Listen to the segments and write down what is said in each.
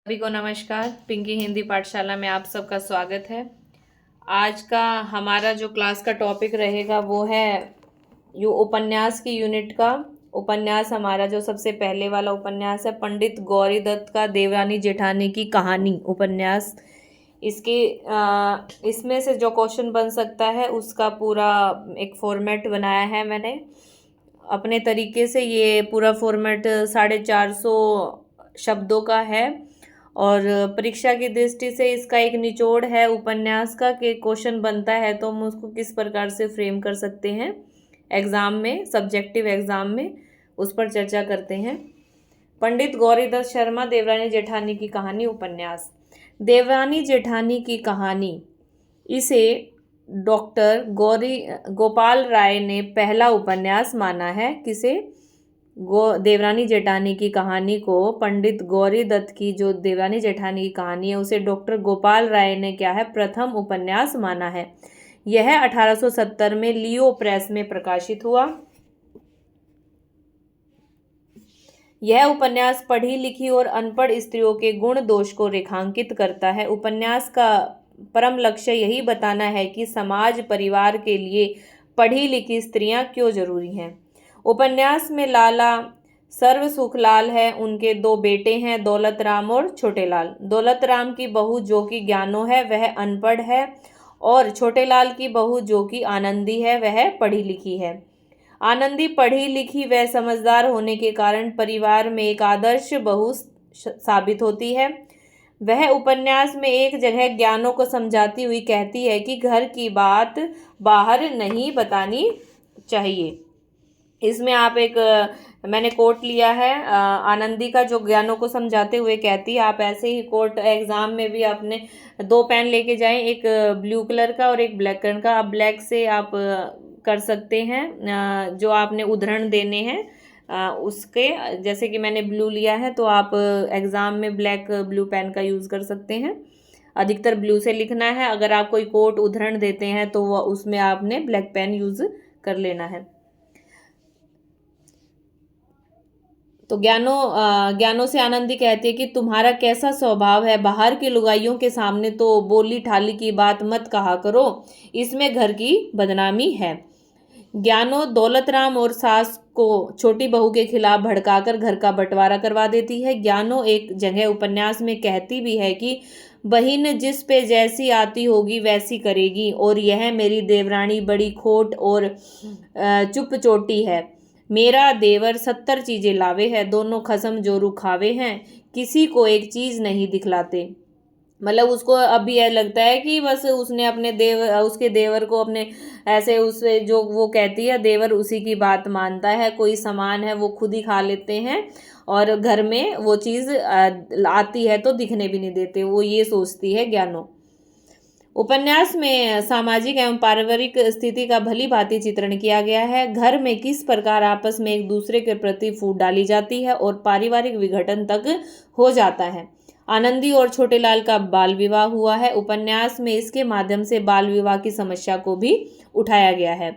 सभी को नमस्कार। पिंकी हिंदी पाठशाला में आप सबका स्वागत है। आज का हमारा जो क्लास का टॉपिक रहेगा वो है उपन्यास की यूनिट का उपन्यास। हमारा जो सबसे पहले वाला उपन्यास है पंडित गौरी दत्त का देवरानी जेठानी की कहानी उपन्यास। इसमें से जो क्वेश्चन बन सकता है उसका पूरा एक फॉर्मेट बनाया है मैंने अपने तरीके से। ये पूरा फॉर्मेट 450 शब्दों का है और परीक्षा की दृष्टि से इसका एक निचोड़ है उपन्यास का कि क्वेश्चन बनता है तो हम उसको किस प्रकार से फ्रेम कर सकते हैं एग्ज़ाम में, सब्जेक्टिव एग्ज़ाम में, उस पर चर्चा करते हैं। पंडित गौरीदत्त शर्मा देवरानी जेठानी की कहानी उपन्यास। देवरानी जेठानी की कहानी, इसे डॉक्टर गोपाल राय ने पहला उपन्यास माना है। किसे? देवरानी जेठानी की कहानी को, पंडित गौरी दत्त की जो देवरानी जेठानी की कहानी है उसे डॉक्टर गोपाल राय ने क्या है, प्रथम उपन्यास माना है। यह 1870 में लियो प्रेस में प्रकाशित हुआ। यह उपन्यास पढ़ी लिखी और अनपढ़ स्त्रियों के गुण दोष को रेखांकित करता है। उपन्यास का परम लक्ष्य यही बताना है कि समाज परिवार के लिए पढ़ी लिखी स्त्रियां क्यों जरूरी हैं। उपन्यास में लाला सर्व सुखलाल है, उनके दो बेटे हैं, दौलत राम और छोटे लाल। दौलत राम की बहू जो कि ज्ञानो है वह अनपढ़ है और छोटे लाल की बहू जो कि आनंदी है वह पढ़ी लिखी है। आनंदी पढ़ी लिखी व समझदार होने के कारण परिवार में एक आदर्श बहू साबित होती है। वह उपन्यास में एक जगह ज्ञानों को समझाती हुई कहती है कि घर की बात बाहर नहीं बतानी चाहिए। इसमें आप मैंने कोट लिया है आनंदी का, जो ज्ञानों को समझाते हुए कहती है। आप ऐसे ही कोट एग्जाम में भी अपने 2 पेन लेके जाएं, एक ब्लू कलर का और एक ब्लैक कलर का। आप ब्लैक से आप कर सकते हैं जो आपने उदाहरण देने हैं उसके, जैसे कि मैंने ब्लू लिया है तो आप एग्ज़ाम में ब्लैक ब्लू पेन का यूज़ कर सकते हैं। अधिकतर ब्लू से लिखना है। अगर आप कोई कोट उदाहरण देते हैं तो वह उसमें आपने ब्लैक पेन यूज़ कर लेना है। तो ज्ञानों से आनंदी कहती है कि तुम्हारा कैसा स्वभाव है, बाहर की लुगाइयों के सामने तो बोली ठाली की बात मत कहा करो, इसमें घर की बदनामी है। ज्ञानो दौलत राम और सास को छोटी बहू के खिलाफ भड़काकर घर का बंटवारा करवा देती है। ज्ञानो एक जगह उपन्यास में कहती भी है कि बहिन जिस पे जैसी आती होगी वैसी करेगी और यह मेरी देवरानी बड़ी खोट और चुप चोटी है। मेरा देवर 70 चीजें लावे है, दोनों खसम जोरू खावे हैं, किसी को एक चीज नहीं दिखलाते। मतलब उसको अभी यह लगता है कि बस उसने अपने उसके देवर को अपने ऐसे उससे जो वो कहती है देवर उसी की बात मानता है। कोई सामान है वो खुद ही खा लेते हैं और घर में वो चीज़ आती है तो दिखने भी नहीं देते, वो ये सोचती है ज्ञानो। उपन्यास में सामाजिक एवं पारिवारिक स्थिति का भली भांति चित्रण किया गया है। घर में किस प्रकार आपस में एक दूसरे के प्रति फूट डाली जाती है और पारिवारिक विघटन तक हो जाता है। आनंदी और छोटे लाल का बाल विवाह हुआ है। उपन्यास में इसके माध्यम से बाल विवाह की समस्या को भी उठाया गया है।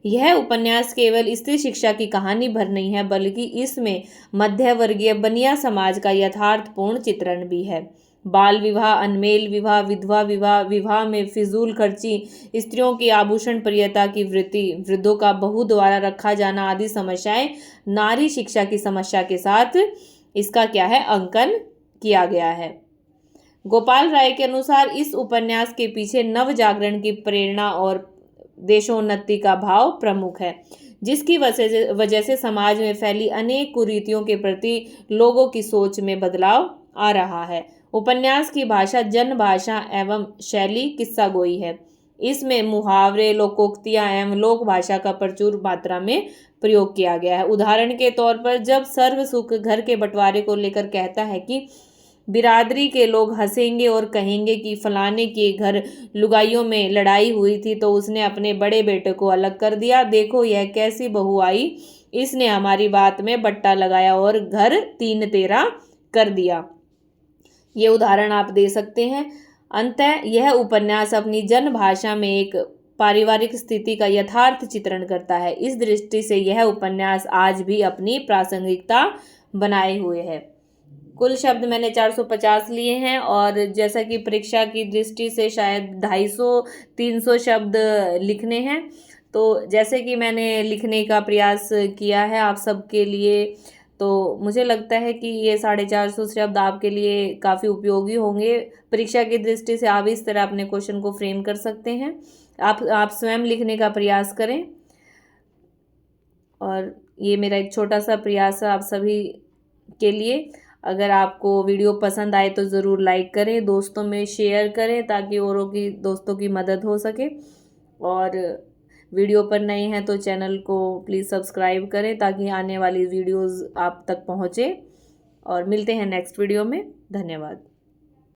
यह उपन्यास केवल स्त्री शिक्षा की कहानी भर नहीं है बल्कि इसमें मध्यवर्गीय बनिया समाज का यथार्थपूर्ण चित्रण भी है। बाल विवाह, अनमेल विवाह, विधवा विवाह, विवाह में फिजूल खर्ची, स्त्रियों की आभूषण प्रियता की वृत्ति, वृद्धों का बहू द्वारा रखा जाना आदि समस्याएं नारी शिक्षा की समस्या के साथ इसका क्या है, अंकन किया गया है। गोपाल राय के अनुसार इस उपन्यास के पीछे नव जागरण की प्रेरणा और देशोन्नति का भाव प्रमुख है, जिसकी वजह से समाज में फैली अनेक कुरीतियों के प्रति लोगों की सोच में बदलाव आ रहा है। उपन्यास की भाषा जन भाषा एवं शैली किस्सा गोई है। इसमें मुहावरे, लोकोक्तियां एवं लोक भाषा का प्रचुर मात्रा में प्रयोग किया गया है। उदाहरण के तौर पर जब सर्व सुख घर के बंटवारे को लेकर कहता है कि बिरादरी के लोग हंसेंगे और कहेंगे कि फलाने के घर लुगाइयों में लड़ाई हुई थी तो उसने अपने बड़े बेटे को अलग कर दिया, देखो यह कैसी बहू आई, इसने हमारी बात में बट्टा लगाया और घर 3 तेरा कर दिया। ये उदाहरण आप दे सकते हैं। अंततः यह उपन्यास अपनी जन भाषा में एक पारिवारिक स्थिति का यथार्थ चित्रण करता है। इस दृष्टि से यह उपन्यास आज भी अपनी प्रासंगिकता बनाए हुए है। कुल शब्द मैंने 450 लिए हैं और जैसा कि परीक्षा की दृष्टि से शायद 250-300 शब्द लिखने हैं। तो जैसे कि मैंने लिखने का प्रयास किया है आप सबके लिए, तो मुझे लगता है कि ये 450 शब्द आपके लिए काफ़ी उपयोगी होंगे। परीक्षा की दृष्टि से आप इस तरह अपने क्वेश्चन को फ्रेम कर सकते हैं। आप स्वयं लिखने का प्रयास करें। और ये मेरा एक छोटा सा प्रयास है आप सभी के लिए। अगर आपको वीडियो पसंद आए तो ज़रूर लाइक करें, दोस्तों में शेयर करें ताकि औरों की दोस्तों की मदद हो सके। और वीडियो पर नए हैं तो चैनल को प्लीज़ सब्सक्राइब करें ताकि आने वाली वीडियोस आप तक पहुँचे। और मिलते हैं नेक्स्ट वीडियो में। धन्यवाद।